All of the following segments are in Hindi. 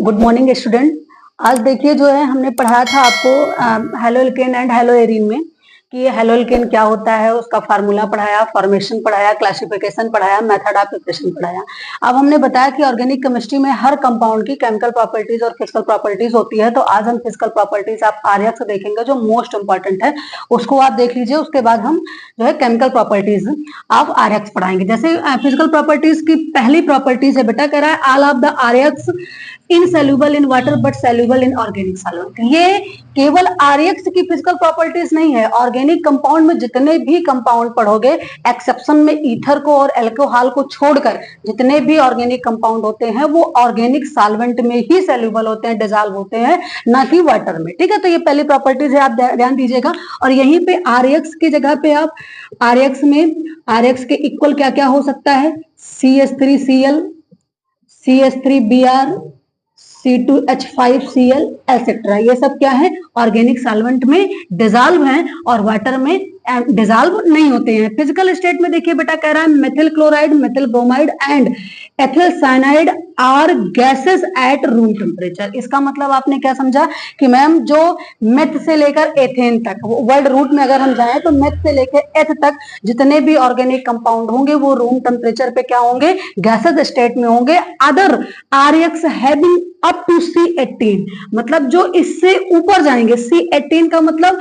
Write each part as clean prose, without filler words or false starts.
Good morning student. आज देखिए जो है हमने पढ़ाया था आपको हेलोल्केन एंड हेलोएरिन में कि ये हेलोल्केन क्या होता है, उसका फार्मूला पढ़ाया, फॉर्मेशन पढ़ाया, क्लासिफिकेशन पढ़ाया, मेथड ऑफ प्रिपरेशन पढ़ाया। अब हमने बताया कि ऑर्गेनिक केमिस्ट्री में हर कंपाउंड की केमिकल प्रॉपर्टीज और फिजिकल प्रॉपर्टीज होती है। तो आज हम फिजिकल प्रॉपर्टीज आप आरएक्स देखेंगे जो मोस्ट इंपॉर्टेंट है, उसको आप देख लीजिए। उसके बाद हम जो है केमिकल प्रॉपर्टीज ऑफ आरएक्स पढ़ाएंगे। जैसे फिजिकल प्रॉपर्टीज की पहली प्रॉपर्टीज है बेटा, कह रहा है all of the RX insoluble in water but soluble in organic solvent. ये केवल आरएक्स की फिजिकल प्रॉपर्टीज नहीं है, ऑर्गेनिक कंपाउंड में जितने भी कंपाउंड पढ़ोगे, एक्सेप्शन में ईथर को और एल्कोहल को छोड़कर जितने भी ऑर्गेनिक कंपाउंड होते हैं वो ऑर्गेनिक सॉल्वेंट में ही सोल्यूबल होते हैं, डिसॉल्व होते हैं, ना कि वाटर में। ठीक है, तो ये पहली प्रॉपर्टीज है, आप ध्यान दीजिएगा। और यहीं पे आरएक्स की जगह पे आप आरएक्स में आरएक्स के इक्वल क्या क्या हो सकता है, CH3Cl, CH3Br, C2H5Cl एटसेट्रा। ये सब क्या है, ऑर्गेनिक सॉल्वेंट में डिसॉल्व हैं और वाटर में डिसॉल्व नहीं होते हैं। फिजिकल स्टेट में देखिए बेटा, कह रहा है methyl chloride, methyl bromide and ethyl cyanide are gases at room temperature. इसका मतलब आपने क्या समझा कि मैम जो मेथ से लेकर एथेन तक, वर्ड रूट में अगर हम जाएं तो मेथ से लेकर एथ तक जितने भी ऑर्गेनिक कंपाउंड होंगे वो रूम टेम्परेचर पे क्या होंगे, गैसेस स्टेट में होंगे। Other RX having up to C18, मतलब जो इससे ऊपर जाएंगे, C18 का मतलब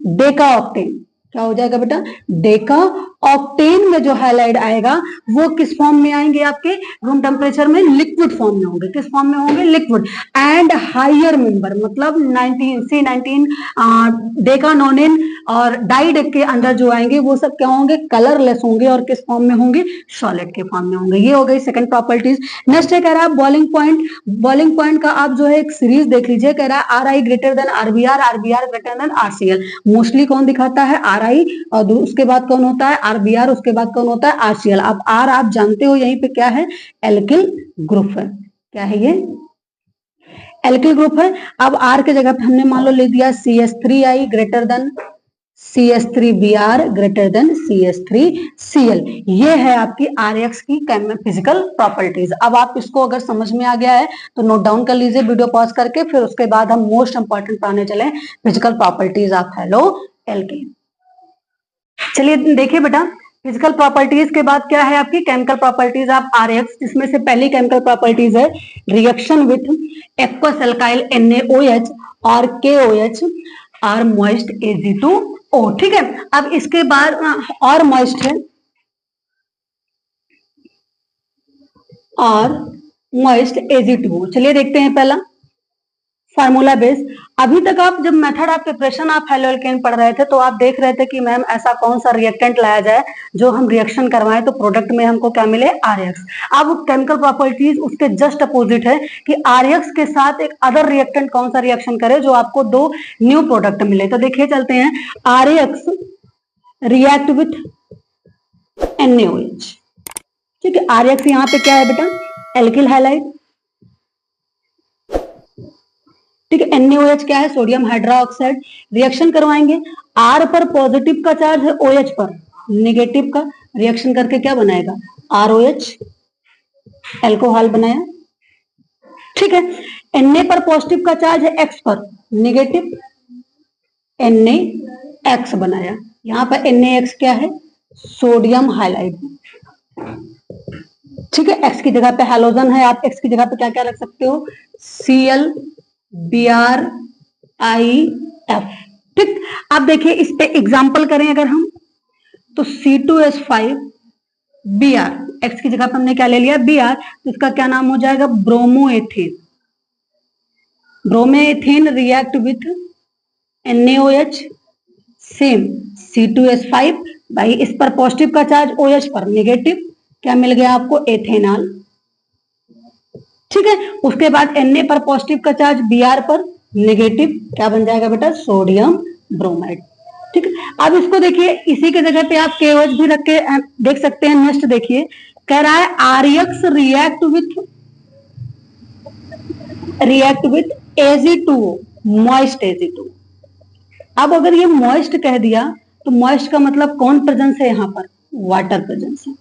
डेका ऑक्टेन। क्या हो जाएगा बेटा, डेका ऑक्टेन में जो हैलाइड आएगा वो किस फॉर्म में आएंगे, आपके रूम टेम्परेचर में लिक्विड फॉर्म में होंगे। किस फॉर्म में होंगे, लिक्विड। एंड हायर मेंबर मतलब 19 डेकानोनिन और डाइड के अंदर जो आएंगे वो सब क्या होंगे, कलरलेस होंगे और किस फॉर्म में होंगे, सॉलिड के फॉर्म में होंगे। ये हो गई सेकंड प्रॉपर्टीज। नेक्स्ट है कह रहा है बॉइलिंग पॉइंट। बॉइलिंग पॉइंट का आप जो है एक सीरीज देख लीजिए। कह रहा है are I greater than RBR, RBR greater than RCL. Mostly कौन दिखाता है, आर आई, और उसके बाद कौन होता है, आरबीआर, उसके बाद कौन होता है, आरसीएल। अब आर आप जानते हो यहीं पे क्या है, एल्किल ग्रुप है। क्या है ये, एल्किल ग्रुप है। अब आर के जगह पे हमने मान लो ले दिया CH3I greater than CH3Br greater than CH3Cl। ये है आपकी आरएक्स की फिजिकल प्रॉपर्टीज। अब आप इसको अगर समझ में आ गया है तो नोट डाउन कर लीजिए वीडियो पॉज करके, फिर उसके बाद हम मोस्ट इंपॉर्टेंट पढ़ाने चले physical properties of halo alkane. चलिए देखिए बेटा, फिजिकल प्रॉपर्टीज के बाद क्या है आपकी केमिकल प्रॉपर्टीज ऑफ आरएक्स। जिसमें से पहली केमिकल प्रॉपर्टीज है reaction with aqueous alkyl NaOH और KOH और मॉइस्ट Ag2O। ठीक है, अब इसके बाद और मॉइस्ट है और मॉइस्ट Ag2O। चलिए देखते हैं पहला फार्मूला बेस। अभी तक आप जब मेथड ऑफ प्रिपरेशन आप हेलोएल्केन पढ़ रहे थे तो आप देख रहे थे कि मैम ऐसा कौन सा रिएक्टेंट लाया जाए जो हम रिएक्शन करवाएं तो प्रोडक्ट में हमको क्या मिले, आरएक्स। अब केमिकल प्रॉपर्टीज उसके जस्ट अपोजिट है कि आरएक्स के साथ एक अदर रिएक्टेंट कौन सा रिएक्शन करे जो आपको दो न्यू प्रोडक्ट मिले। तो देखिए चलते हैं, आरएक्स रिएक्ट विथ NaOH। ठीक है, आरएक्स यहाँ पे क्या है बेटा, एल्किल हैलाइड। ठीक है, NaOH क्या है, सोडियम हाइड्रोक्साइड। रिएक्शन करवाएंगे, R पर पॉजिटिव का चार्ज है, OH पर नेगेटिव का, रिएक्शन करके क्या बनाएगा, ROH, एल्कोहल बनाया। ठीक है, Na पर पॉजिटिव का चार्ज है, X पर नेगेटिव, NaX बनाया। यहां पर NaX क्या है, सोडियम हाइलाइड। ठीक है, X की जगह पे हैलोजन है, आप X की जगह पे क्या क्या रख सकते हो, Cl BrIF। ठीक, अब देखिए इस पे एग्जांपल करें अगर हम तो C2H5Br, X की जगह पे हमने क्या ले लिया, Br, तो इसका क्या नाम हो जाएगा, bromoethane. Bromoethane react with NaOH, same C2H5, भाई इस पर पॉजिटिव का चार्ज, OH पर नेगेटिव, क्या मिल गया आपको, एथेनॉल। ठीक है, उसके बाद Na पर पॉजिटिव का चार्ज, Br पर नेगेटिव, क्या बन जाएगा बेटा, सोडियम ब्रोमाइड। ठीक है, अब इसको देखिए इसी के जगह पे आप KOH भी रख के देख सकते हैं। नेक्स्ट देखिए, कह रहा है RX react with Ag2O, moist Ag2O। अब अगर ये मॉइस्ट कह दिया तो मॉइस्ट का मतलब कौन प्रेजेंस है यहाँ पर, वाटर प्रेजेंस है।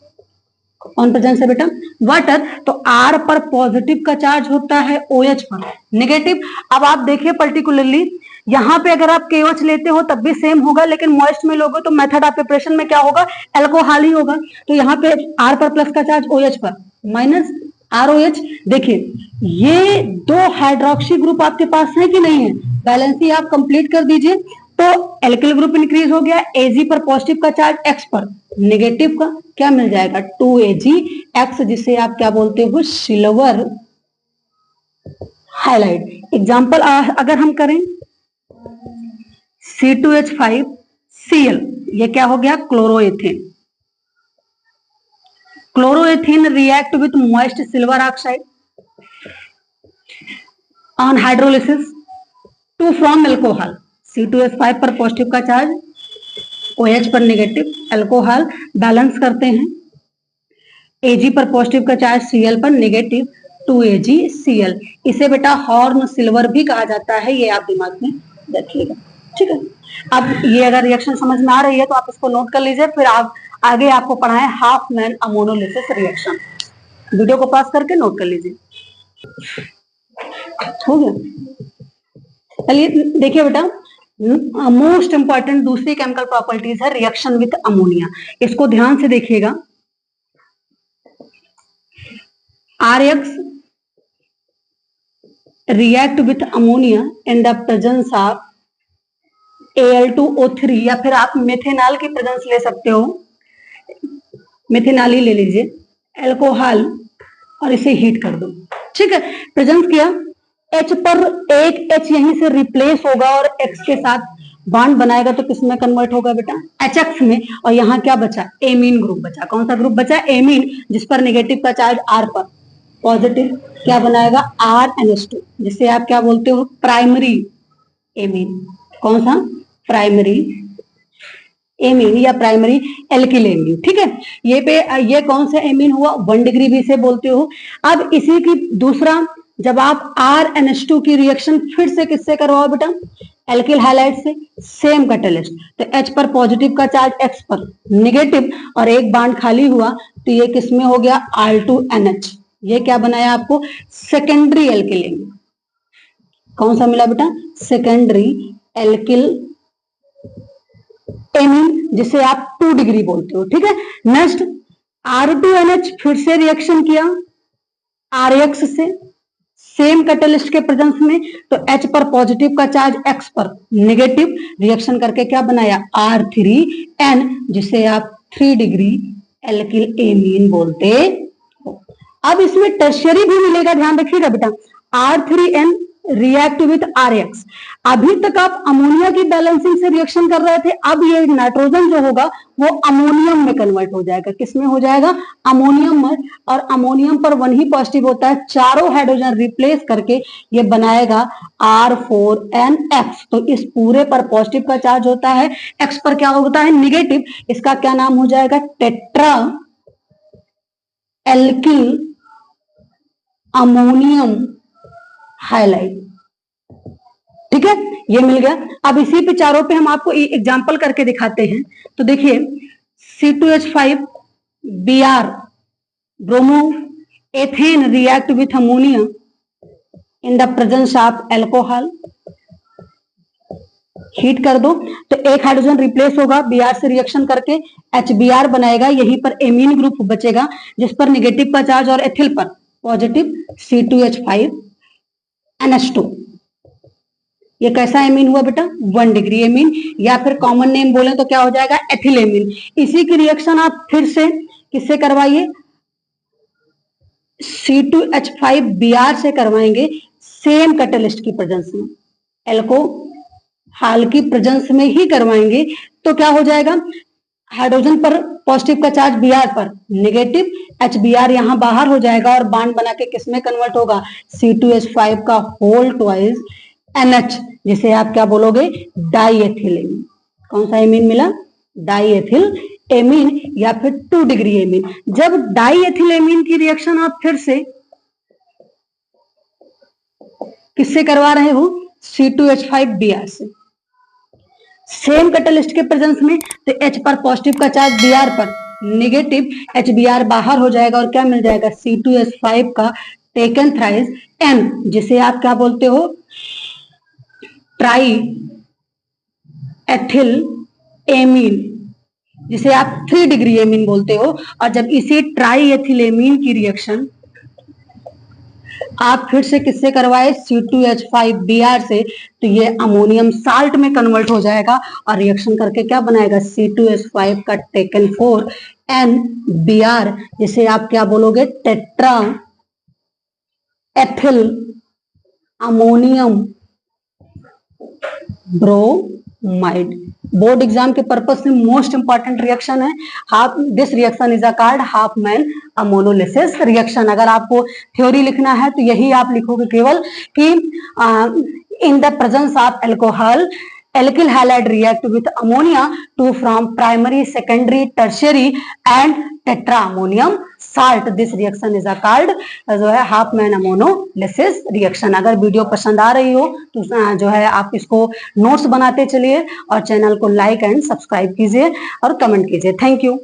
कौन प्रेजेंस है बेटा? वाटर। तो R पर पॉजिटिव का चार्ज होता है, OH पर नेगेटिव। अब आप देखिए पर्टिकुलरली यहाँ पे अगर आप KOH लेते हो तब भी सेम होगा, लेकिन मॉइस्ट में लोगे तो मेथड ऑफ प्रिपरेशन में क्या होगा? एल्कोहल ही होगा। तो यहाँ पे R पर प्लस का चार्ज OH पर माइनस ROH। देखिए ये दो हाइड्रोक्सी ग्रुप आपके पास है कि नहीं है? बैलेंस ही आप कंप्लीट कर दीजिए। तो एल्किल ग्रुप इंक्रीज हो गया, Ag पर पॉजिटिव का चार्ज, X पर नेगेटिव का क्या मिल जाएगा? 2AgX, जिसे आप क्या बोलते हो? Silver highlight. एग्जाम्पल अगर हम करें C2H5Cl, ये क्या हो गया? Chloroethane. Chloroethane react with moist silver oxide on hydrolysis to form alcohol. C2H5 पर पॉजिटिव का चार्ज, OH पर नेगेटिव, एल्कोहल बैलेंस करते हैं। Ag पर पॉजिटिव का चार्ज, Cl पर नेगेटिव, 2AgCl। इसे बेटा हॉर्न सिल्वर भी कहा जाता है, ये आप दिमाग में रखिएगा, ठीक है। अब ये अगर रिएक्शन समझ में आ रही है तो आप इसको नोट कर लीजिए, फिर आप आगे आपको पढ़ाएं Hofmann ammonolysis reaction. Video को पास करके नोट कर लीजिए, हो गया। चलिए देखिए बेटा, मोस्ट इंपॉर्टेंट दूसरी केमिकल प्रॉपर्टीज है रिएक्शन विथ अमोनिया। इसको ध्यान से देखिएगा। RX react with ammonia in the presence of Al2O3, या फिर आप मेथेनॉल की प्रेजेंस ले सकते हो, मेथेनॉल ही ले लीजिए, अल्कोहल, और इसे हीट कर दो, ठीक है। प्रेजेंस किया, H पर एक H यहीं से रिप्लेस होगा और X के साथ बॉन्ड बनाएगा, तो किसमें कन्वर्ट होगा बेटा? HX में। और यहाँ क्या बचा? एमीन ग्रुप बचा। कौन सा ग्रुप बचा? एमीन, जिस पर नेगेटिव का चार्ज R पर, पॉजिटिव क्या बनाएगा? RNH2, जिसे आप क्या बोलते हो? Primary amine. कौन सा? प्राइमरी एमीन या प्राइमरी एल्किल एमीन, ठीक है। ये कौन सा एमीन हुआ? 1 डिग्री भी से बोलते हो। अब इसी की दूसरा, जब आप RNH2 की रिएक्शन फिर से किससे करवाओ बेटा? एल्किल हाइलाइड से, सेम कैटलिस्ट। तो H पर पॉजिटिव का चार्ज, X पर नेगेटिव, और एक बॉन्ड खाली हुआ, तो ये किसमें हो गया? R2NH। ये क्या बनाया आपको? Secondary alkyl amine. कौन सा मिला बेटा? सेकेंडरी एल्किल एमीन, जिसे आप 2 डिग्री बोलते हो, ठीक है। नेक्स्ट R2NH फिर से रिएक्शन किया RX से, सेम कैटलिस्ट के प्रेजेंस में, तो H पर पॉजिटिव का चार्ज, X पर नेगेटिव, रिएक्शन करके क्या बनाया? R3N, जिसे आप 3 डिग्री एल्किल एमीन बोलते हो। अब इसमें टर्शियरी भी मिलेगा, ध्यान रखिएगा बेटा। R3N react with RX। अभी तक आप अमोनिया की बैलेंसिंग से रिएक्शन कर रहे थे, अब ये नाइट्रोजन जो होगा वो अमोनियम में कन्वर्ट हो जाएगा। किसमें हो जाएगा? अमोनियम में। और अमोनियम पर 1 ही पॉजिटिव होता है, चारों हाइड्रोजन रिप्लेस करके ये बनाएगा R4NX। तो इस पूरे पर पॉजिटिव का चार्ज होता है, X पर क्या होता है? नेगेटिव। इसका क्या नाम हो जाएगा? टेट्रा एल्किल अमोनियम हाइलाइट, ठीक है। ये मिल गया। अब इसी पे चारों पे हम आपको एग्जांपल करके दिखाते हैं। तो देखिए C2H5Br bromo ethane react with ammonia in the presence of alcohol. Heat कर दो तो एक हाइड्रोजन रिप्लेस होगा, Br से रिएक्शन करके HBr बनाएगा, यहीं पर एमीन ग्रुप बचेगा जिस पर नेगेटिव का चार्ज और एथिल पर पॉजिटिव C2H5NH2। ये कैसा एमीन हुआ बेटा? 1 डिग्री एमीन, या फिर कॉमन नेम बोले तो क्या हो जाएगा? Ethyl amine. इसी की रिएक्शन आप फिर से किससे करवाइए? C2H5Br से करवाएंगे, सेम कैटलिस्ट की प्रेजेंस में, एल्कोहल की प्रेजेंस में ही करवाएंगे। तो क्या हो जाएगा? हाइड्रोजन पर पॉजिटिव का चार्ज, Br पर नेगेटिव, HBr यहां बाहर हो जाएगा और बॉन्ड बना के किसमें कन्वर्ट होगा? C2H5 का होल ट्वाइस NH, जिसे आप क्या बोलोगे? Diethyl amine. कौन सा एमीन मिला? डाईएथिल एमीन या फिर 2 डिग्री एमीन। जब डाईएथिल एमीन की रिएक्शन आप फिर से किससे करवा रहे हो? C2H5Br से, सेम कैटलिस्ट के प्रेजेंस में, तो H पर पॉजिटिव का चार्ज, Br पर निगेटिव, HBr बाहर हो जाएगा और क्या मिल जाएगा, C2H5 का टेकन थ्राइस M, जिसे आप क्या बोलते हो, ट्राई एथिल एमीन, जिसे आप 3 डिग्री एमीन बोलते हो। और जब इसी ट्राई एथिल एमीन की रिएक्शन आप फिर से किससे करवाए, C2H5Br से, तो ये अमोनियम साल्ट में कन्वर्ट हो जाएगा और रिएक्शन करके क्या बनाएगा, C2H5 का टेकन 4 NBr, जिसे आप क्या बोलोगे, tetra ethyl ammonium bromide. Board exam के पर्पज से मोस्ट इंपॉर्टेंट रिएक्शन है। Half this reaction is a called Hopman ammonolysis reaction. अगर आपको थ्योरी लिखना है तो यही आप लिखोगे केवल कि in the presence of alcohol alkyl halide react with ammonia to form primary, secondary, tertiary and tetraammonium salt. This reaction is called जो है हाफमैन अमोनोलिसिस रिएक्शन। अगर वीडियो पसंद आ रही हो तो जो है आप इसको नोट्स बनाते चलिए और चैनल को लाइक एंड सब्सक्राइब कीजिए और कमेंट कीजिए। Thank you.